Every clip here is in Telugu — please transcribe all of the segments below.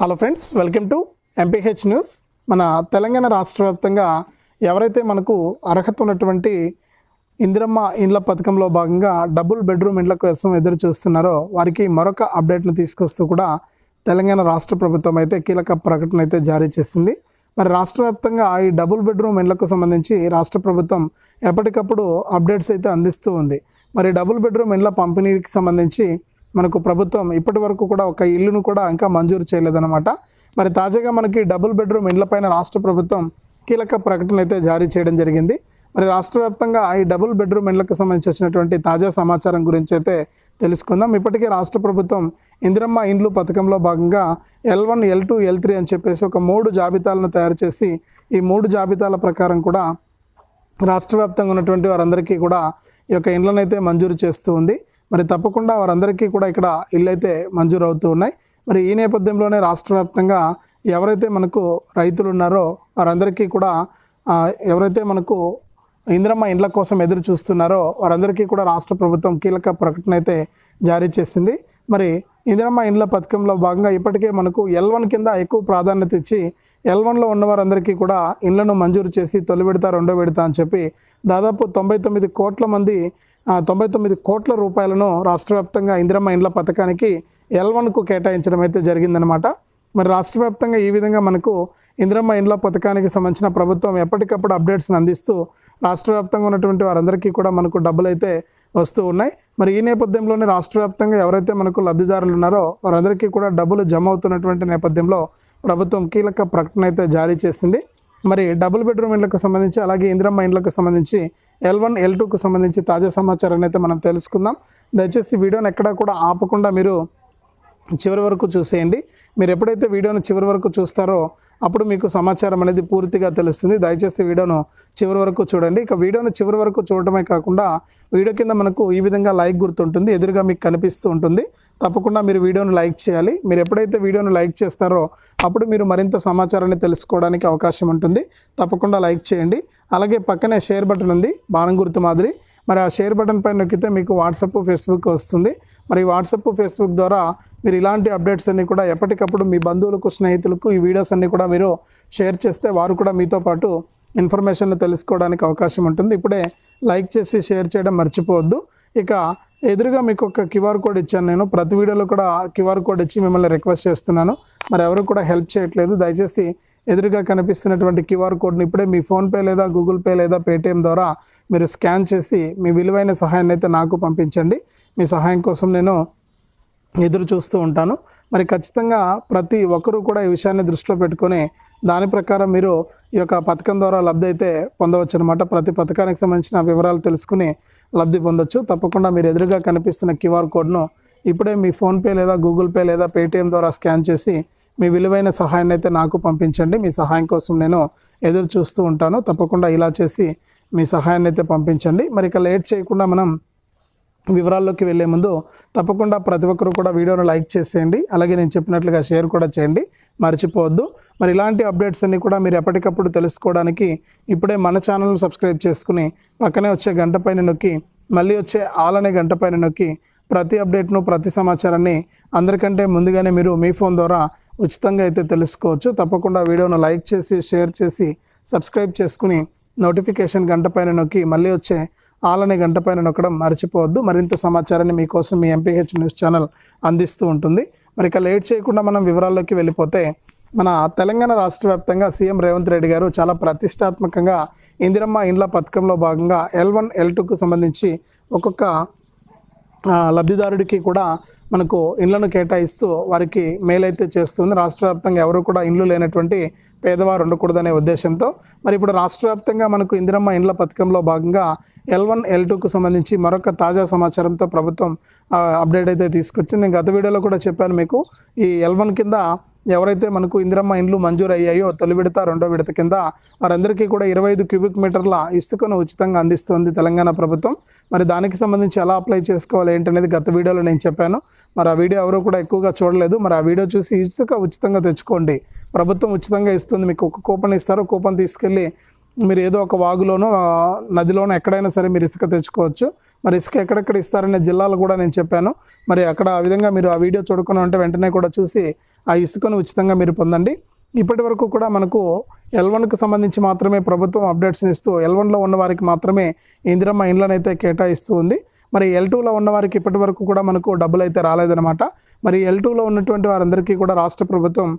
Hello friends, welcome to MPH news. మన తెలంగాణ రాష్ట్ర వ్యాప్తంగా ఎవరైతే మనకు అర్హత ఉన్నటువంటి ఇందిరమ్మ ఇండ్ల పథకంలో భాగంగా డబుల్ బెడ్రూమ్ ఇండ్ల కోసం ఎదురు చూస్తున్నారో వారికి మరొక అప్డేట్ను తీసుకొస్తూ కూడా తెలంగాణ రాష్ట్ర ప్రభుత్వం అయితే కీలక ప్రకటన అయితే జారీ చేసింది. మరి రాష్ట్ర వ్యాప్తంగా ఈ డబుల్ బెడ్రూమ్ ఇండ్లకు సంబంధించి రాష్ట్ర ప్రభుత్వం ఎప్పటికప్పుడు అప్డేట్స్ అయితే అందిస్తూ ఉంది. మరి డబుల్ బెడ్రూమ్ ఇండ్ల పంపిణీకి సంబంధించి మనకు ప్రభుత్వం ఇప్పటి వరకు కూడా ఒక ఇల్లును కూడా ఇంకా మంజూరు చేయలేదన్నమాట. మరి తాజాగా మనకి డబుల్ బెడ్రూమ్ ఇండ్లపైన రాష్ట్ర ప్రభుత్వం కీలక ప్రకటన అయితే జారీ చేయడం జరిగింది. మరి రాష్ట్ర వ్యాప్తంగా ఈ డబుల్ బెడ్రూమ్ ఇండ్లకు సంబంధించి వచ్చినటువంటి తాజా సమాచారం గురించి అయితే తెలుసుకుందాం. ఇప్పటికే రాష్ట్ర ప్రభుత్వం ఇందిరమ్మ ఇండ్లు పథకంలో భాగంగా L1, L2, L3 అని చెప్పేసి ఒక 3 జాబితాలను తయారు చేసి ఈ 3 జాబితాల ప్రకారం కూడా రాష్ట్ర వ్యాప్తంగా ఉన్నటువంటి వారందరికీ కూడా ఈ యొక్క ఇండ్లను అయితే మంజూరు చేస్తూ ఉంది. మరి తప్పకుండా వారందరికీ కూడా ఇక్కడ ఇళ్ళు అయితే మంజూరు అవుతూ ఉన్నాయి. మరి ఈ నేపథ్యంలోనే రాష్ట్ర వ్యాప్తంగా ఎవరైతే మనకు రైతులు ఉన్నారో వారందరికీ కూడా ఎవరైతే మనకు ఇందిరమ్మ ఇండ్ల కోసం ఎదురు చూస్తున్నారో వారందరికీ కూడా రాష్ట్ర ప్రభుత్వం కీలక ప్రకటన అయితే జారీ చేసింది. మరి ఇందిరమ్మ ఇండ్ల పథకంలో భాగంగా ఇప్పటికే మనకు L1 కింద ఎక్కువ ప్రాధాన్యత ఇచ్చి L1లో ఉన్న వారందరికీ కూడా ఇండ్లను మంజూరు చేసి తొలి విడత, రెండో విడత అని చెప్పి దాదాపు 99 కోట్ల మంది 99 కోట్ల రూపాయలను రాష్ట్ర వ్యాప్తంగా ఇందిరమ్మ ఇండ్ల పథకానికి L1కు కేటాయించడం అయితే జరిగిందనమాట. మరి రాష్ట్ర వ్యాప్తంగా ఈ విధంగా మనకు ఇందిరమ్మ ఇండ్ల పథకానికి సంబంధించిన ప్రభుత్వం ఎప్పటికప్పుడు అప్డేట్స్ని అందిస్తూ రాష్ట్ర వ్యాప్తంగా ఉన్నటువంటి వారందరికీ కూడా మనకు డబ్బులు అయితే వస్తూ ఉన్నాయి. మరి ఈ నేపథ్యంలోనే రాష్ట్ర వ్యాప్తంగా ఎవరైతే మనకు లబ్ధిదారులు ఉన్నారో వారందరికీ కూడా డబ్బులు జమ అవుతున్నటువంటి నేపథ్యంలో ప్రభుత్వం కీలక ప్రకటన అయితే జారీ చేసింది. మరి డబుల్ బెడ్రూమ్ ఇండ్లకు సంబంధించి అలాగే ఇందిరమ్మ ఇండ్లకు సంబంధించి L1, L2కు సంబంధించి తాజా సమాచారాన్ని అయితే మనం తెలుసుకుందాం. దయచేసి వీడియోని ఎక్కడా కూడా ఆపకుండా మీరు చివరి వరకు చూసేయండి. మీరు ఎప్పుడైతే వీడియోను చివరి వరకు చూస్తారో అప్పుడు మీకు సమాచారం అనేది పూర్తిగా తెలుస్తుంది. దయచేసి వీడియోను చివరి వరకు చూడండి. ఇక వీడియోను చివరి వరకు చూడటమే కాకుండా వీడియో కింద మనకు ఈ విధంగా లైక్ గుర్తుంటుంది, ఎదురుగా మీకు కనిపిస్తూ ఉంటుంది. తప్పకుండా మీరు వీడియోను లైక్ చేయాలి. మీరు ఎప్పుడైతే వీడియోను లైక్ చేస్తారో అప్పుడు మీరు మరింత సమాచారాన్ని తెలుసుకోవడానికి అవకాశం ఉంటుంది. తప్పకుండా లైక్ చేయండి. అలాగే పక్కనే షేర్ బటన్ ఉంది, బాణం గుర్తు మాదిరి. మరి ఆ షేర్ బటన్ పైన నొక్కితే మీకు వాట్సాప్, ఫేస్బుక్ వస్తుంది. మరి వాట్సాప్, ఫేస్బుక్ ద్వారా మీరు ఇలాంటి అప్డేట్స్ అన్నీ కూడా ఎప్పటికప్పుడు మీ బంధువులకు, స్నేహితులకు ఈ వీడియోస్ అన్నీ కూడా మీరు షేర్ చేస్తే వారు కూడా మీతో పాటు ఇన్ఫర్మేషన్ తెలుసుకోవడానికి అవకాశం ఉంటుంది. ఇప్పుడే లైక్ చేసి షేర్ చేయడం మర్చిపోవద్దు. ఇక ఎదురుగా మీకు ఒక QR కోడ్ ఇచ్చాను. నేను ప్రతి వీడియోలో కూడా QR కోడ్ ఇచ్చి మిమ్మల్ని రిక్వెస్ట్ చేస్తున్నాను. మరి ఎవరు కూడా హెల్ప్ చేయట్లేదు. దయచేసి ఎదురుగా కనిపిస్తున్నటువంటి QR కోడ్ని ఇప్పుడే మీ ఫోన్పే లేదా గూగుల్ పే లేదా పేటిఎం ద్వారా మీరు స్కాన్ చేసి మీ విలువైన సహాయాన్ని అయితే నాకు పంపించండి. మీ సహాయం కోసం నేను ఎదురు చూస్తూ ఉంటాను. మరి ఖచ్చితంగా ప్రతి ఒక్కరూ కూడా ఈ విషయాన్ని దృష్టిలో పెట్టుకొని దాని ప్రకారం మీరు ఈ యొక్క పథకం ద్వారా లబ్ధి అయితే పొందవచ్చు అనమాట. ప్రతి పథకానికి సంబంధించిన వివరాలు తెలుసుకుని లబ్ధి పొందొచ్చు. తప్పకుండా మీరు ఎదురుగా కనిపిస్తున్న QR కోడ్ను ఇప్పుడే మీ ఫోన్పే లేదా గూగుల్ పే లేదా పేటిఎం ద్వారా స్కాన్ చేసి మీ విలువైన సహాయాన్ని అయితే నాకు పంపించండి. మీ సహాయం కోసం నేను ఎదురు చూస్తూ ఉంటాను. తప్పకుండా ఇలా చేసి మీ సహాయాన్ని అయితే పంపించండి. మరి ఇక లేట్ చేయకుండా మనం వివరాల్లోకి వెళ్ళే ముందు తప్పకుండా ప్రతి ఒక్కరు కూడా వీడియోను లైక్ చేసేయండి. అలాగే నేను చెప్పినట్లుగా షేర్ కూడా చేయండి, మర్చిపోవద్దు. మరి ఇలాంటి అప్డేట్స్ అన్నీ కూడా మీరు ఎప్పటికప్పుడు తెలుసుకోవడానికి ఇప్పుడే మన ఛానల్ను సబ్స్క్రైబ్ చేసుకుని పక్కనే వచ్చే గంట పైన నొక్కి మళ్ళీ వచ్చే ఆల్ అనే గంట పైన నొక్కి ప్రతి అప్డేట్ను, ప్రతి సమాచారాన్ని అందరికంటే ముందుగానే మీరు మీ ఫోన్ ద్వారా ఉచితంగా అయితే తెలుసుకోవచ్చు. తప్పకుండా వీడియోను లైక్ చేసి, షేర్ చేసి, సబ్స్క్రైబ్ చేసుకుని నోటిఫికేషన్ గంట పైన నొక్కి మళ్ళీ వచ్చే ఆల్ అనే గంట పైన నొక్కడం మర్చిపోవద్దు. మరింత సమాచారాన్ని మీకోసం మీ ఎంపీహెచ్ న్యూస్ ఛానల్ అందిస్తూ ఉంటుంది. మరి ఇక లేట్ చేయకుండా మనం వివరాల్లోకి వెళ్ళిపోతే మన తెలంగాణ రాష్ట్ర వ్యాప్తంగా సీఎం రేవంత్ రెడ్డి గారు చాలా ప్రతిష్టాత్మకంగా ఇందిరమ్మ ఇండ్ల పథకంలో భాగంగా L1, L2కు సంబంధించి ఒక్కొక్క లబ్ధిదారుడికి కూడా మనకు ఇండ్లను కేటాయిస్తూ వారికి మేలైతే చేస్తుంది. రాష్ట్ర వ్యాప్తంగా ఎవరు కూడా ఇండ్లు లేనటువంటి పేదవారు ఉండకూడదనే ఉద్దేశంతో మరి ఇప్పుడు రాష్ట్ర వ్యాప్తంగా మనకు ఇందిరమ్మ ఇండ్ల పథకంలో భాగంగా L1, L2కు సంబంధించి మరొక తాజా సమాచారంతో ప్రభుత్వం అప్డేట్ అయితే తీసుకొచ్చింది. నేను గత వీడియోలో కూడా చెప్పాను మీకు. ఈ L1 కింద ఎవరైతే మనకు ఇందిరమ్మ ఇండ్లు మంజూరు అయ్యాయో తొలి విడత, రెండో విడత కింద వారందరికీ కూడా 25 క్యూబిక్ మీటర్ల ఇసుకను ఉచితంగా అందిస్తుంది తెలంగాణ ప్రభుత్వం. మరి దానికి సంబంధించి ఎలా అప్లై చేసుకోవాలి ఏంటనేది గత వీడియోలో నేను చెప్పాను. మరి ఆ వీడియో ఎవరు కూడా ఎక్కువగా చూడలేదు. మరి ఆ వీడియో చూసి ఇసుక ఉచితంగా తెచ్చుకోండి. ప్రభుత్వం ఉచితంగా ఇస్తుంది. మీకు ఒక కూపన్ ఇస్తారు. కూపన్ తీసుకెళ్ళి మీరు ఏదో ఒక వాగులోనో నదిలోనో ఎక్కడైనా సరే మీరు ఇసుక తెచ్చుకోవచ్చు. మరి ఇసుక ఎక్కడెక్కడ ఇస్తారనే జిల్లాలు కూడా నేను చెప్పాను. మరి అక్కడ ఆ విధంగా మీరు ఆ వీడియో చూడకుండా ఉంటే వెంటనే కూడా చూసి ఆ ఇసుకను ఉచితంగా మీరు పొందండి. ఇప్పటి వరకు కూడా మనకు L1కు సంబంధించి మాత్రమే ప్రభుత్వం అప్డేట్స్ని ఇస్తూ L1లో ఉన్న వారికి మాత్రమే ఇందిరమ్మ ఇండ్లను అయితే కేటాయిస్తూ ఉంది. మరి L2లో ఉన్న వారికి ఇప్పటి వరకు కూడా మనకు డబ్బులు అయితే రాలేదన్నమాట. మరి L2లో ఉన్నటువంటి వారందరికీ కూడా రాష్ట్ర ప్రభుత్వం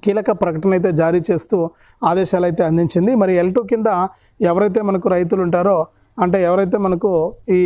కీలక ప్రకటన అయితే జారీ చేస్తూ ఆదేశాలు అయితే అందించింది. మరి L2 కింద ఎవరైతే మనకు రైతులు ఉంటారో, అంటే ఎవరైతే మనకు ఈ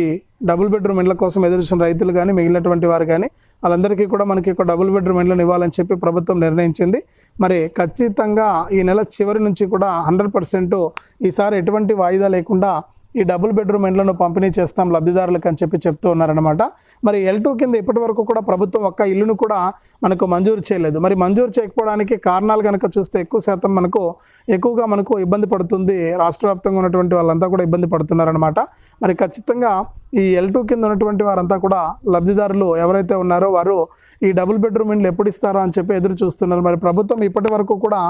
డబుల్ బెడ్రూమ్ ఇండ్ల కోసం ఎదురుచూసిన రైతులు కానీ మిగిలినటువంటి వారు కానీ వాళ్ళందరికీ కూడా మనకి ఒక డబుల్ బెడ్రూమ్ ఇండ్లను ఇవ్వాలని చెప్పి ప్రభుత్వం నిర్ణయించింది. మరి ఖచ్చితంగా ఈ నెల చివరి నుంచి కూడా 100% ఈసారి ఎటువంటి వాయిదా లేకుండా ఈ డబుల్ బెడ్రూమ్ ఇండ్లను పంపిణీ చేస్తాం లబ్ధిదారులకు అని చెప్పి చెప్తూ ఉన్నారనమాట. మరి L2 కింద ఇప్పటి వరకు కూడా ప్రభుత్వం ఒక్క ఇల్లును కూడా మనకు మంజూరు చేయలేదు. మరి మంజూరు చేయకపోవడానికి కారణాలు కనుక చూస్తే ఎక్కువ శాతం ఎక్కువగా మనకు ఇబ్బంది పడుతుంది. రాష్ట్ర వ్యాప్తంగా ఉన్నటువంటి వాళ్ళంతా కూడా ఇబ్బంది పడుతున్నారనమాట. మరి ఖచ్చితంగా ఈ L2 కింద ఉన్నటువంటి వారంతా కూడా లబ్ధిదారులు ఎవరైతే ఉన్నారో వారు ఈ డబుల్ బెడ్రూమ్ ఇండ్లు ఎప్పుడు ఇస్తారో అని చెప్పి ఎదురు చూస్తున్నారు. మరి ప్రభుత్వం ఇప్పటి వరకు కూడా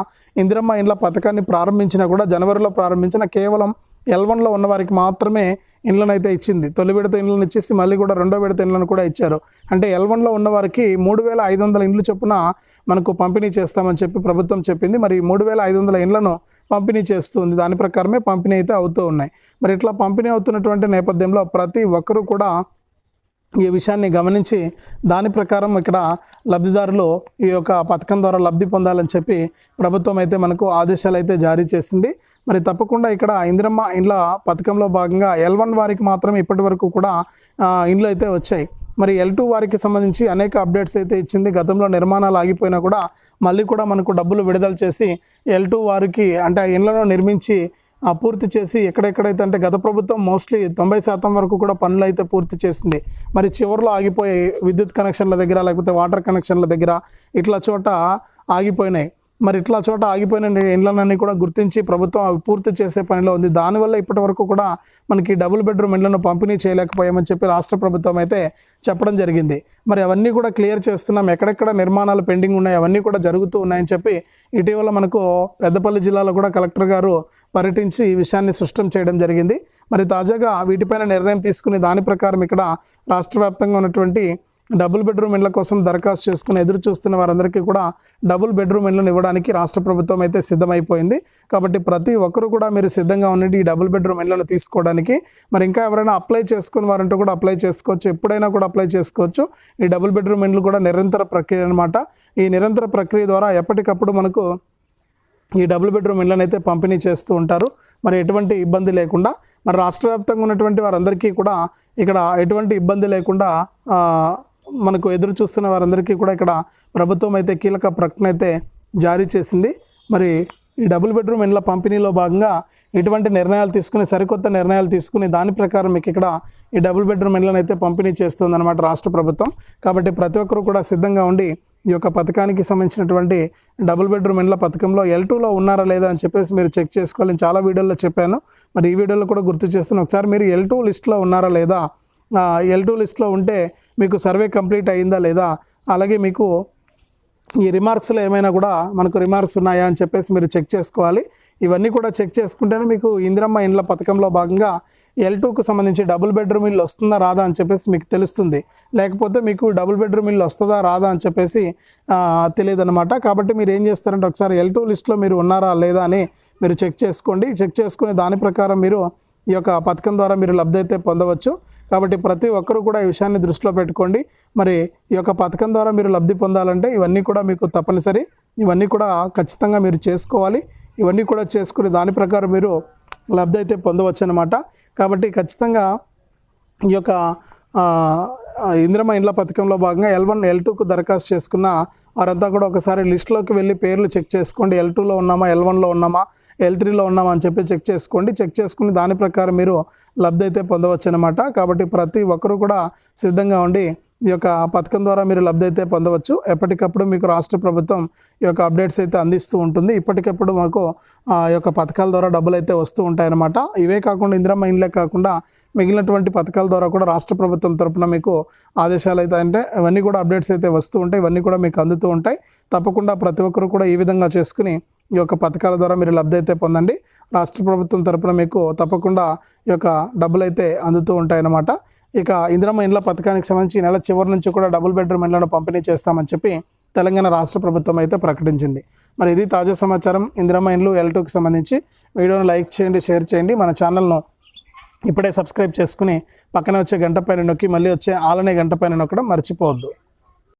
ఇందిరమ్మ ఇండ్ల పథకాన్ని ప్రారంభించినా కూడా జనవరిలో ప్రారంభించిన కేవలం L1లో ఉన్న వారికి మాత్రమే ఇండ్లను అయితే ఇచ్చింది. తొలి విడత ఇండ్లను ఇచ్చేసి మళ్ళీ కూడా రెండో విడత ఇండ్లను కూడా ఇచ్చారు. అంటే L1లో ఉన్న వారికి 3500 ఇండ్లు చొప్పున మనకు పంపిణీ చేస్తామని చెప్పి ప్రభుత్వం చెప్పింది. మరి 3500 ఇండ్లను పంపిణీ చేస్తుంది. దాని ప్రకారమే పంపిణీ అయితే అవుతూ ఉన్నాయి. మరి ఇట్లా పంపిణీ అవుతున్నటువంటి నేపథ్యంలో ప్రతి ఒక్కరూ కూడా ఈ విషయాన్ని గమనించి దాని ప్రకారం ఇక్కడ లబ్ధిదారులు ఈ యొక్క పథకం ద్వారా లబ్ధి పొందాలని చెప్పి ప్రభుత్వం అయితే మనకు ఆదేశాలు అయితే జారీ చేసింది. మరి తప్పకుండా ఇక్కడ ఇందిరమ్మ ఇండ్ల పథకంలో భాగంగా L1 వారికి మాత్రం ఇప్పటి వరకు కూడా ఇండ్లు అయితే వచ్చాయి. మరి L2 వారికి సంబంధించి అనేక అప్డేట్స్ అయితే ఇచ్చింది. గతంలో నిర్మాణాలు ఆగిపోయినా కూడా మళ్ళీ కూడా మనకు డబ్బులు విడుదల చేసి L2 వారికి అంటే ఆ ఇండ్లను నిర్మించి పూర్తి చేసి ఎక్కడెక్కడైతే అంటే గత ప్రభుత్వం మోస్ట్లీ 90% వరకు కూడా పనులు అయితే పూర్తి చేసింది. మరి చివరిలో ఆగిపోయి విద్యుత్ కనెక్షన్ల దగ్గర లేకపోతే వాటర్ కనెక్షన్ల దగ్గర ఇట్లా చోట ఆగిపోయినాయి. మరి ఇట్లా చోట ఆగిపోయిన ఇండ్లన్నీ కూడా గుర్తించి ప్రభుత్వం అవి పూర్తి చేసే పనిలో ఉంది. దానివల్ల ఇప్పటి వరకు కూడా మనకి డబుల్ బెడ్రూమ్ ఇండ్లను పంపిణీ చేయలేకపోయామని చెప్పి రాష్ట్ర ప్రభుత్వం అయితే చెప్పడం జరిగింది. మరి అవన్నీ కూడా క్లియర్ చేస్తున్నాం. ఎక్కడెక్కడ నిర్మాణాలు పెండింగ్ ఉన్నాయి అవన్నీ కూడా జరుగుతూ ఉన్నాయని చెప్పి ఇటీవల మనకు పెద్దపల్లి జిల్లాలో కూడా కలెక్టర్ గారు పర్యటించి ఈ విషయాన్ని స్పష్టం చేయడం జరిగింది. మరి తాజాగా వీటిపైన నిర్ణయం తీసుకుని దాని ప్రకారం ఇక్కడ రాష్ట్ర వ్యాప్తంగా ఉన్నటువంటి డబుల్ బెడ్రూమ్ ఇండ్ల కోసం దరఖాస్తు చేసుకుని ఎదురు చూస్తున్న వారందరికీ కూడా డబుల్ బెడ్రూమ్ ఇండ్లను ఇవ్వడానికి రాష్ట్ర ప్రభుత్వం అయితే సిద్ధమైపోయింది. కాబట్టి ప్రతి ఒక్కరు కూడా మీరు సిద్ధంగా ఉండండి ఈ డబుల్ బెడ్రూమ్ ఇండ్లను తీసుకోవడానికి. మరి ఇంకా ఎవరైనా అప్లై చేసుకుని వారంటూ కూడా అప్లై చేసుకోవచ్చు, ఎప్పుడైనా కూడా అప్లై చేసుకోవచ్చు. ఈ డబుల్ బెడ్రూమ్ ఇండ్లు కూడా నిరంతర ప్రక్రియ అనమాట. ఈ నిరంతర ప్రక్రియ ద్వారా ఎప్పటికప్పుడు మనకు ఈ డబుల్ బెడ్రూమ్ ఇండ్లను అయితే పంపిణీ చేస్తూ ఉంటారు. మరి ఎటువంటి ఇబ్బంది లేకుండా మరి రాష్ట్ర వ్యాప్తంగా ఉన్నటువంటి వారందరికీ కూడా ఇక్కడ ఎటువంటి ఇబ్బంది లేకుండా మనకు ఎదురు చూస్తున్న వారందరికీ కూడా ఇక్కడ ప్రభుత్వం అయితే కీలక ప్రకటన అయితే జారీ చేసింది. మరి ఈ డబుల్ బెడ్రూమ్ ఇండ్ల పంపిణీలో భాగంగా ఇటువంటి నిర్ణయాలు తీసుకుని సరికొత్త నిర్ణయాలు తీసుకుని దాని ప్రకారం మీకు ఇక్కడ ఈ డబుల్ బెడ్రూమ్ ఇండ్లను అయితే పంపిణీ చేస్తుందన్నమాట రాష్ట్ర ప్రభుత్వం. కాబట్టి ప్రతి ఒక్కరు కూడా సిద్ధంగా ఉండి ఈ యొక్క పథకానికి సంబంధించినటువంటి డబుల్ బెడ్రూమ్ ఇండ్ల పథకంలో L2లో ఉన్నారా లేదా అని చెప్పేసి మీరు చెక్ చేసుకోవాలి. నేను చాలా వీడియోల్లో చెప్పాను. మరి ఈ వీడియోలో కూడా గుర్తు చేస్తున్నాను. ఒకసారి మీరు L2 లిస్ట్లో ఉన్నారా లేదా, L2 లిస్ట్లో ఉంటే మీకు సర్వే కంప్లీట్ అయ్యిందా లేదా, అలాగే మీకు ఈ రిమార్క్స్లో ఏమైనా కూడా మనకు రిమార్క్స్ ఉన్నాయా అని చెప్పేసి మీరు చెక్ చేసుకోవాలి. ఇవన్నీ కూడా చెక్ చేసుకుంటేనే మీకు ఇందిరమ్మ ఇండ్ల పథకంలో భాగంగా L2కు సంబంధించి డబుల్ బెడ్రూమ్ ఇల్లు వస్తుందా రాదా అని చెప్పేసి మీకు తెలుస్తుంది. లేకపోతే మీకు డబుల్ బెడ్రూమ్ ఇల్లు వస్తుందా రాదా అని చెప్పేసి తెలియదు అనమాట. కాబట్టి మీరు ఏం చేస్తారంటే ఒకసారి L2 లిస్ట్లో మీరు ఉన్నారా లేదా అని మీరు చెక్ చేసుకోండి. చెక్ చేసుకుని దాని ప్రకారం మీరు ఈ యొక్క పథకం ద్వారా మీరు లబ్ధి అయితే పొందవచ్చు. కాబట్టి ప్రతి ఒక్కరూ కూడా ఈ విషయాన్ని దృష్టిలో పెట్టుకోండి. మరి ఈ యొక్క పథకం ద్వారా మీరు లబ్ధి పొందాలంటే ఇవన్నీ కూడా మీకు తప్పనిసరి, ఇవన్నీ కూడా ఖచ్చితంగా మీరు చేసుకోవాలి. ఇవన్నీ కూడా చేసుకుని దాని ప్రకారం మీరు లబ్ధి అయితే పొందవచ్చు అన్నమాట. కాబట్టి ఖచ్చితంగా ఈ యొక్క ఇందిరమ్మ ఇండ్ల పథకంలో భాగంగా L1 L2కు దరఖాస్తు చేసుకున్న వారంతా కూడా ఒకసారి లిస్టులోకి వెళ్ళి పేర్లు చెక్ చేసుకోండి. L2లో ఉన్నామా, L1లో ఉన్నామా, L3లో ఉన్నామా అని చెప్పి చెక్ చేసుకోండి. చెక్ చేసుకుని దాని ప్రకారం మీరు లబ్ధి అయితే పొందవచ్చు అన్నమాట. కాబట్టి ప్రతి ఒక్కరూ కూడా సిద్ధంగా ఉండి ఈ యొక్క పథకం ద్వారా మీరు లబ్ధి అయితే పొందవచ్చు. ఎప్పటికప్పుడు మీకు రాష్ట్ర ప్రభుత్వం ఈ యొక్క అప్డేట్స్ అయితే అందిస్తూ ఉంటుంది. ఇప్పటికప్పుడు మాకు ఈ యొక్క పథకాల ద్వారా డబ్బులు అయితే వస్తూ ఉంటాయన్నమాట. ఇవే కాకుండా ఇందిరమ్మ ఇండ్లే కాకుండా మిగిలినటువంటి పథకాల ద్వారా కూడా రాష్ట్ర ప్రభుత్వం తరపున మీకు ఆదేశాలు అయితే అంటే ఇవన్నీ కూడా అప్డేట్స్ అయితే వస్తూ ఉంటాయి. ఇవన్నీ కూడా మీకు అందుతూ ఉంటాయి. తప్పకుండా ప్రతి ఒక్కరు కూడా ఈ విధంగా చేసుకుని ఈ యొక్క పథకాల ద్వారా మీరు లబ్ధి అయితే పొందండి. రాష్ట్ర ప్రభుత్వం తరపున మీకు తప్పకుండా ఈ యొక్క డబ్బులు అయితే అందుతూ ఉంటాయన్నమాట. ఇక ఇందిరమ్మ ఇండ్ల పథకానికి సంబంధించి నెల చివరి నుంచి కూడా డబుల్ బెడ్రూమ్ ఇండ్లను పంపిణీ చేస్తామని చెప్పి తెలంగాణ రాష్ట్ర ప్రభుత్వం అయితే ప్రకటించింది. మరి ఇది తాజా సమాచారం ఇందిరమ్మ ఇండ్లు L2కి సంబంధించి. వీడియోను లైక్ చేయండి, షేర్ చేయండి. మన ఛానల్ను ఇప్పుడే సబ్స్క్రైబ్ చేసుకుని పక్కనే వచ్చే గంట పైన నొక్కి మళ్ళీ వచ్చే ఆలనే గంట పైన నొక్కడం మర్చిపోవద్దు.